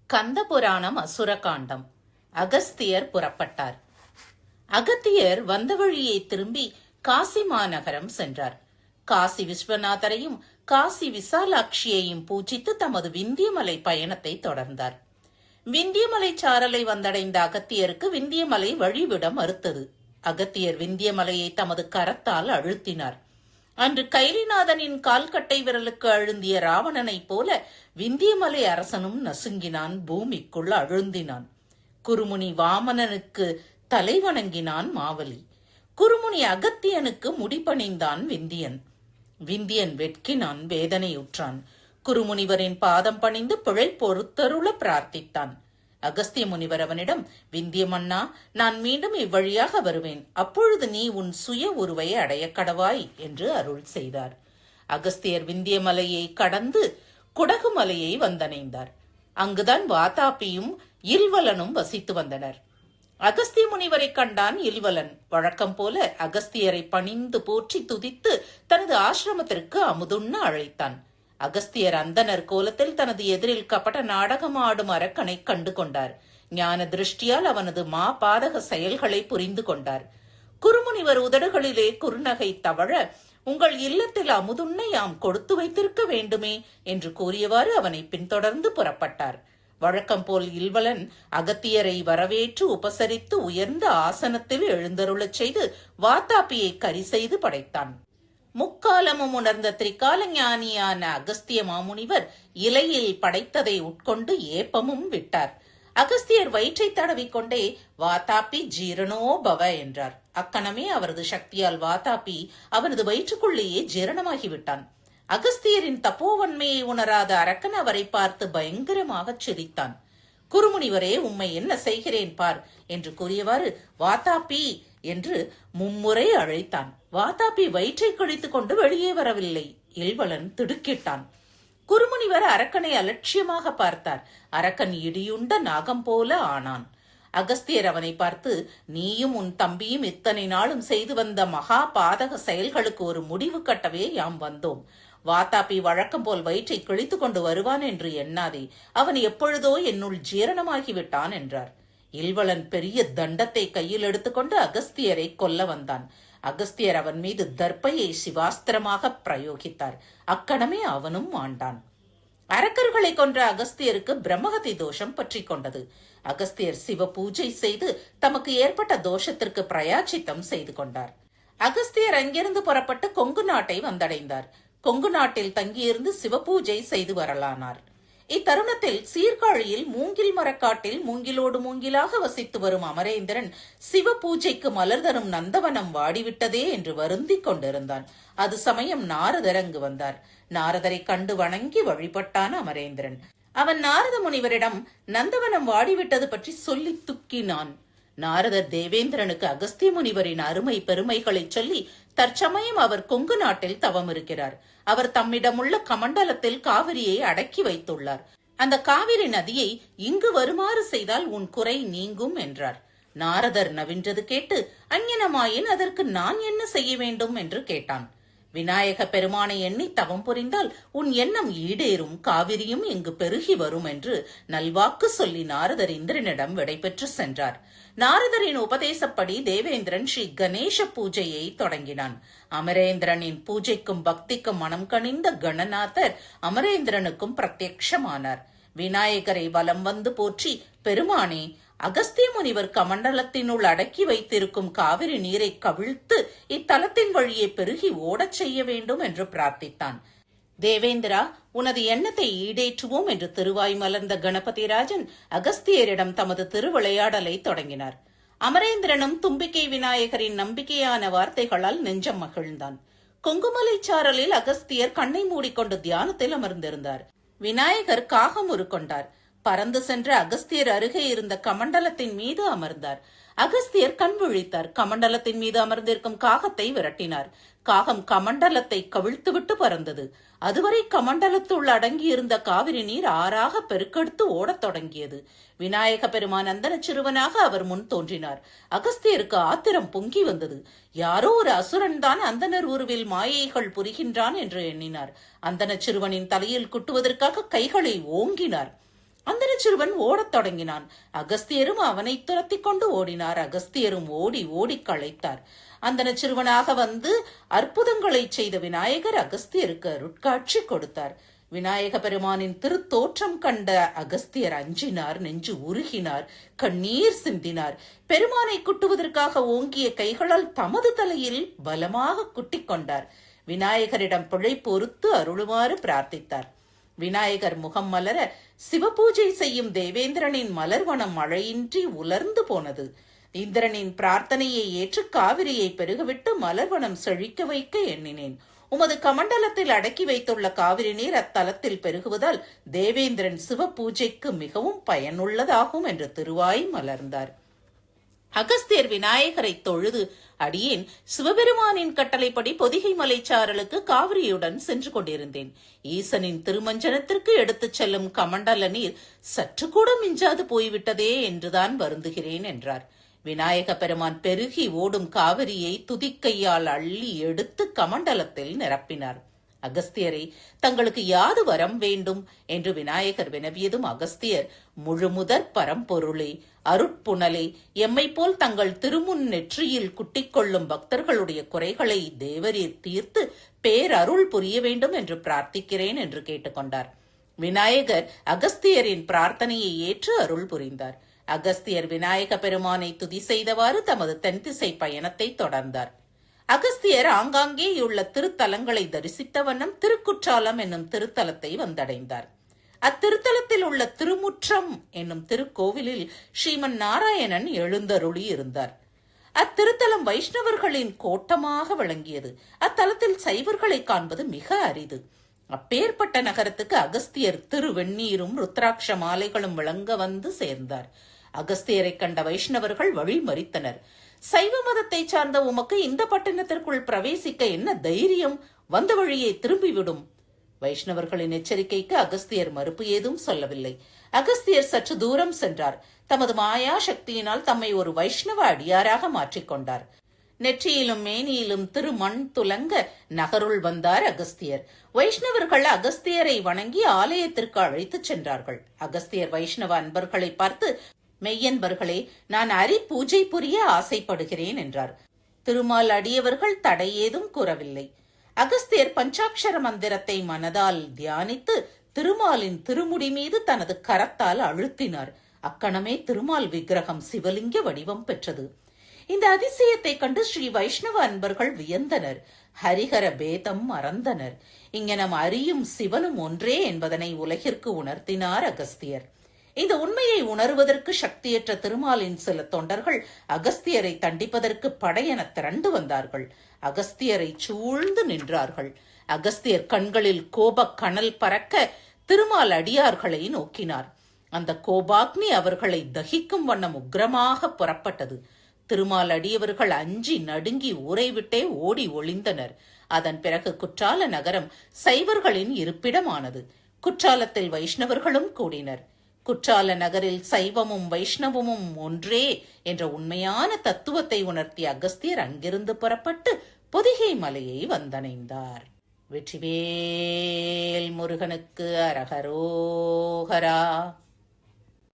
கந்தபுராணம் அசுரகாண்டம். அகஸ்தியர் புறப்பட்டார். அகத்தியர் வந்த வழியை திரும்பி காசி மாநகரம் சென்றார். காசி விஸ்வநாதரையும் காசி விசாலாட்சியையும் பூஜித்து தமது விந்தியமலை பயணத்தை தொடர்ந்தார். விந்தியமலை சாரலை வந்தடைந்த அகத்தியருக்கு விந்தியமலை வழிவிட மறுத்தது. அகத்தியர் விந்தியமலையை தமது கரத்தால் அழுத்தினார். அன்று கைலிநாதனின் கால்கட்டை விரலுக்கு அழுந்திய ராவணனைப் போல விந்தியமலை அரசனும் நசுங்கினான், பூமிக்குள் அழுந்தினான். குருமுனி வாமனனுக்கு தலை வணங்கினான் மாவலி. குருமுனி அகத்தியனுக்கு முடிபணிந்தான் விந்தியன். விந்தியன் வெட்கினான், வேதனையுற்றான். குருமுனிவரின் பாதம் பணிந்து பிழை பொறுத்தருள பிரார்த்தித்தான். அகஸ்திய முனிவர் அவனிடம், விந்தியமன்னா, நான் மீண்டும் இவ்வழியாக வருவேன், அப்பொழுது நீ உன் சுய உருவை அடைய கடவாய் என்று அருள் செய்தார். அகஸ்தியர் விந்தியமலையை கடந்து குடகுமலையை வந்தடைந்தார். அங்குதான் வாதாபியும் இல்வலனும் வசித்து வந்தனர். அகஸ்திய முனிவரை கண்டான் இல்வலன். வழக்கம் போல அகஸ்தியரை பணிந்து போற்றி துதித்து தனது ஆசிரமத்திற்கு அமுதுண்ண அழைத்தான். அகஸ்தியர் அந்தனர் கோலத்தில் தனது எதிரில் கபட நாடகம் ஆடும் அரக்கனை கண்டு கொண்டார். ஞான திருஷ்டியால் அவனது பாதக செயல்களை புரிந்து கொண்டார். குருமுனிவர் உதடுகளிலே குறுநகை தவழ, உங்கள் இல்லத்தில் அமுதுண்ணை யாம் கொடுத்து வைத்திருக்க வேண்டுமே என்று கூறியவாறு அவனை பின்தொடர்ந்து புறப்பட்டார். வழக்கம் போல் இல்வலன் அகத்தியரை வரவேற்று உபசரித்து உயர்ந்த ஆசனத்தில் எழுந்தருளச் செய்து வாதாபியை கரி செய்து படைத்தான். முக்காலமும் உணர்ந்த திரிகால ஞானியான அகஸ்திய மாமுனிவர் இலையில் படைத்ததை உட்கொண்டு ஏப்பமும் விட்டார். அகஸ்தியர் வயிற்றை தடவிக்கொண்டே வாதாபி ஜீரணோ பவ என்றார். அக்கணமே அவரது சக்தியால் வாதாபி அவனது வயிற்றுக்குள்ளேயே ஜீரணமாகிவிட்டான். அகஸ்தியரின் தப்போவன்மையை உணராத அரக்கன் அவரை பார்த்து பயங்கரமாக சிரித்தான். குருமுனிவரே, உம்மை என்ன செய்கிறேன் பார் என்று கூறியவாறு வாதாபி என்று மும்முறை அழைத்தான். வாதாபி வயிற்றை கழித்துக் கொண்டு வெளியே வரவில்லை. இல்வலன் திடுக்கிட்டான். குருமுனிவர் அரக்கனை அலட்சியமாக பார்த்தார். அரக்கன் இடியுண்ட நாகம் போல ஆனான். அகஸ்தியர் அவனை பார்த்து, நீயும் உன் தம்பியும் இத்தனை நாளும் செய்து வந்த மகா பாதக செயல்களுக்கு ஒரு முடிவு கட்டவே யாம் வந்தோம். வாதாபி வழக்கம் போல் வயிற்றை கிழித்துக் கொண்டு வருவான் என்று எண்ணாதே. அவன் எப்பொழுதோ என்னுள் ஜீரணமாகிவிட்டான் என்றார். இல்வலன் பெரிய தண்டத்தை கையில் எடுத்துக்கொண்டு அகஸ்தியரை கொல்ல வந்தான். அகஸ்தியர் அவன் மீது தர்ப்பையை சிவாஸ்திரமாக பிரயோகித்தார். அக்கணமே அவனும் ஆண்டான். அரக்கர்களை கொன்ற அகஸ்தியருக்கு பிரம்மகதி தோஷம் பற்றி கொண்டது. அகஸ்தியர் சிவ பூஜை செய்து தமக்கு ஏற்பட்ட தோஷத்திற்கு பிரயாச்சித்தம் செய்து கொண்டார். அகஸ்தியர் அங்கிருந்து புறப்பட்டு கொங்கு நாட்டை வந்தடைந்தார். கொங்கு நாட்டில் தங்கியிருந்து சிவபூஜை செய்து வரலானார். இத்தருணத்தில் சீர்காழியில் மூங்கில் மரக்காட்டில் மூங்கிலோடு மூங்கிலாக வசித்து வரும் அமரேந்திரன் சிவ பூஜைக்கு மலர் தரும் நந்தவனம் வாடிவிட்டதே என்று வருந்திக் கொண்டிருந்தான். அது சமயம் நாரதர் அங்கு வந்தார். நாரதரை கண்டு வணங்கி வழிபட்டான் அமரேந்திரன். அவன் நாரத முனிவரிடம் நந்தவனம் வாடிவிட்டது பற்றி சொல்லி துக்கினான். நாரதர் தேவேந்திரனுக்கு அகஸ்திய முனிவரின் அருமை பெருமைகளை சொல்லி, தற்சமயம் அவர் கொங்கு நாட்டில் தவம் இருக்கிறார். அவர் தம்மிடமுள்ள கமண்டலத்தில் காவிரியை அடக்கி வைத்துள்ளார். அந்த காவிரி நதியை இங்கு வருமாறு செய்தால் உன் குறை நீங்கும் என்றார். நாரதர் நவின்றது கேட்டு, அஞ்ஞனமாயின் அதற்கு நான் என்ன செய்ய வேண்டும் என்று கேட்டான். விநாயக பெருமானை எண்ணி தவம் புரிந்தால் உன் எண்ணம் ஈடேறும், காவிரியும் இங்கு பெருகி வரும் என்று நல்வாக்கு சொல்லி நாரதர் இந்திரனிடம் விடைபெற்று சென்றார். நாரதரின் உபதேசப்படி தேவேந்திரன் ஸ்ரீ கணேச பூஜையை தொடங்கினான். அமரேந்திரனின் பூஜைக்கும் பக்திக்கும் மனம் கனிந்த கணநாதர் அமரேந்திரனுக்கும் பிரத்யக்ஷமானார். விநாயகரை வலம் வந்து போற்றி, பெருமானே, அகஸ்திய முனிவர் கமண்டலத்தினுள் அடக்கி வைத்திருக்கும் காவிரி நீரை கவிழ்த்து இத்தலத்தின் வழியே பெருகி ஓடச் செய்ய வேண்டும் என்று பிரார்த்தித்தான். தேவேந்திரா, உனது எண்ணத்தை ஈடேற்றுவோம் என்று திருவாய் மலர்ந்த கணபதி ராஜன் அகஸ்தியரிடம் தமது திருவிளையாடலை தொடங்கினார். அமரேந்திரனும் தும்பிக்கை விநாயகரின் நம்பிக்கையான வார்த்தைகளால் நெஞ்சம் மகிழ்ந்தான். கொங்குமலை சாரலில் அகஸ்தியர் கண்ணை மூடிக்கொண்டு தியானத்தில் அமர்ந்திருந்தார். விநாயகர் காகம் உருக்கொண்டார். பறந்து சென்ற அகஸ்தியர் அருகே இருந்த கமண்டலத்தின் மீது அமர்ந்தார். அகஸ்தியர் கண் விழித்தார். கமண்டலத்தின் மீது அமர்ந்திருக்கும் காகத்தை விரட்டினார். காகம் கமண்டலத்தை கவிழ்த்துவிட்டு பறந்தது. அதுவரை கமண்டலத்துள் அடங்கியிருந்த காவிரி நீர் ஆறாக பெருக்கெடுத்து ஓடத் தொடங்கியது. விநாயக பெருமான் அந்தன சிறுவனாக அவர் முன் தோன்றினார். அகஸ்தியருக்கு ஆத்திரம் பொங்கி வந்தது. யாரோ ஒரு அசுரன் தான் அந்தனர் உருவில் மாயைகள் புரிகின்றான் என்று எண்ணினார். அந்தன சிறுவனின் தலையில் குட்டுவதற்காக கைகளை ஓங்கினார். அந்தன சிறுவன் ஓடத் தொடங்கினான். அகஸ்தியரும் அவனை துரத்தி கொண்டு ஓடினார். அகஸ்தியரும் ஓடி ஓடி களைத்தார். அந்தன சிறுவனாக வந்து அற்புதங்களை செய்த விநாயகர் அகஸ்தியருக்கு அருட்காட்சி கொடுத்தார். விநாயக பெருமானின் திருத்தோற்றம் கண்ட அகஸ்தியர் அஞ்சினார், நெஞ்சு உருகினார், கண்ணீர் சிந்தினார். பெருமானை குட்டுவதற்காக ஓங்கிய கைகளால் தமது தலையில் பலமாக குட்டிக் கொண்டார். விநாயகரிடம் பிழை பொறுத்து அருளுமாறு பிரார்த்தித்தார். விநாயகர் முகம் மலர சிவபூஜை செய்யும் தேவேந்திரனின் மலர்வனம் மழையின்றி உலர்ந்து போனது. இந்திரனின் பிரார்த்தனையை ஏற்று காவிரியை பெருகவிட்டு மலர்வனம் செழிக்க வைக்க எண்ணினேன். உமது கமண்டலத்தில் அடக்கி வைத்துள்ள காவிரி நீர் அத்தலத்தில் பெருகுவதால் தேவேந்திரன் சிவ பூஜைக்கு மிகவும் பயனுள்ளதாகும் என்று திருவாய் மலர்ந்தார். அகஸ்தியர் விநாயகரை தொழுது, அடியேன் சிவபெருமானின் கட்டளைப்படி பொதிகை மலைச்சாரலுக்கு காவிரியுடன் சென்று கொண்டிருந்தேன். ஈசனின் திருமஞ்சனத்திற்கு எடுத்துச் செல்லும் கமண்டல நீர் சற்று கூட மிஞ்சாது போய்விட்டதே என்றுதான் வருந்துகிறேன் என்றார். விநாயக பெருமான் பெருகி ஓடும் காவிரியை துதிக்கையால் அள்ளி எடுத்து கமண்டலத்தில் நிரப்பினார். அகஸ்தியரை தங்களுக்கு யாது வரம் வேண்டும் என்று விநாயகர் வினவியதும் அகஸ்தியர், முழுமுதற் பரம்பொருளே, அருட்புணலே, எம்மை போல் தங்கள் திருமுன் நெற்றியில் குட்டிக்கொள்ளும் பக்தர்களுடைய குறைகளை தேவரீர் தீர்த்து பேரருள் புரிய வேண்டும் என்று பிரார்த்திக்கிறேன் என்று கேட்டுக்கொண்டார். விநாயகர் அகஸ்தியரின் பிரார்த்தனையை ஏற்று அருள் புரிந்தார். அகஸ்தியர் விநாயக பெருமானை துதி செய்தவாறு தமது தென்திசை பயணத்தை தொடர்ந்தார். அகஸ்தியர் ஆங்காங்கேயுள்ள திருத்தலங்களை தரிசித்த வண்ணம் திருக்குற்றாலம் என்னும் திருத்தலத்தை வந்தடைந்தார். அத்திருத்தலத்தில் உள்ள திருமுற்றம் என்னும் திருக்கோவிலில் ஸ்ரீமன் நாராயணன் எழுந்தருளி இருந்தார். அத்திருத்தலம் வைஷ்ணவர்களின் கோட்டமாக விளங்கியது. அத்தலத்தில் சைவர்களை காண்பது மிக அரிது. அப்பேற்பட்ட நகரத்துக்கு அகஸ்தியர் திருவெண்ணீரும் ருத்ராட்ச மாலைகளும் விளங்க வந்து சேர்ந்தார். அகஸ்தியரை கண்ட வைஷ்ணவர்கள் வழிமறித்தனர். சைவ மதத்தை சார்ந்த உமக்கு இந்த பட்டணத்திற்குள் பிரவேசிக்க என்ன தைரியம்? வந்த வழியை திரும்பிவிடும். வைஷ்ணவர்களின் எச்சரிக்கைக்கு அகஸ்தியர் மறுப்பு ஏதும் சொல்லவில்லை. அகஸ்தியர் சற்று தூரம் சென்றார். தமது மாயா சக்தியினால் தம்மை ஒரு வைஷ்ணவ அடியாராக மாற்றிக்கொண்டார். நெற்றியிலும் மேனியிலும் திருமண் துலங்க நகருள் வந்தார் அகஸ்தியர். வைஷ்ணவர்கள் அகஸ்தியரை வணங்கி ஆலயத்திற்கு அழைத்துச் சென்றார்கள். அகஸ்தியர் வைஷ்ணவ அன்பர்களை பார்த்து, மெய்யன்பர்களே, நான் அரி பூஜை புரிய ஆசைப்படுகிறேன் என்றார். திருமால் அடியவர்கள் தடை ஏதும் கூறவில்லை. அகஸ்தியர் பஞ்சாட்சர மந்திரத்தை மனதால் தியானித்து திருமாலின் திருமுடி மீது தனது கரத்தால் அழுத்தினார். அக்கணமே திருமால் விக்கிரகம் சிவலிங்க வடிவம் பெற்றது. இந்த அதிசயத்தை கண்டு ஸ்ரீ வைஷ்ணவ அன்பர்கள் வியந்தனர். ஹரிஹர பேதம் மறந்தனர். இங்கனம் அறியும் சிவனும் ஒன்றே என்பதனை உலகிற்கு உணர்த்தினார் அகஸ்தியர். இந்த உண்மையை உணர்வதற்கு சக்தியற்ற திருமாலின் சில தொண்டர்கள் அகஸ்தியரை தண்டிப்பதற்கு படையென திரண்டு வந்தார்கள். அகஸ்தியரை சூழ்ந்து நின்றார்கள். அகஸ்தியர் கண்களில் கோபக் கனல் பறக்க திருமால் அடியார்களை நோக்கினார். அந்த கோபாக்னி அவர்களை தகிக்கும் வண்ணம் உக்கிரமாக புறப்பட்டது. திருமால் அடியவர்கள் அஞ்சி நடுங்கி ஊரை விட்டே ஓடி ஒளிந்தனர். அதன் பிறகு குற்றால நகரம் சைவர்களின் இருப்பிடமானது. குற்றாலத்தில் வைஷ்ணவர்களும் கூடினர். குற்றால நகரில் சைவமும் வைஷ்ணவமும் ஒன்றே என்ற உண்மையான தத்துவத்தை உணர்த்திய அகஸ்தியர் அங்கிருந்து புறப்பட்டு பொதிகை மலையை வந்தடைந்தார். வெற்றிவேல் முருகனுக்கு அரகரோகரா.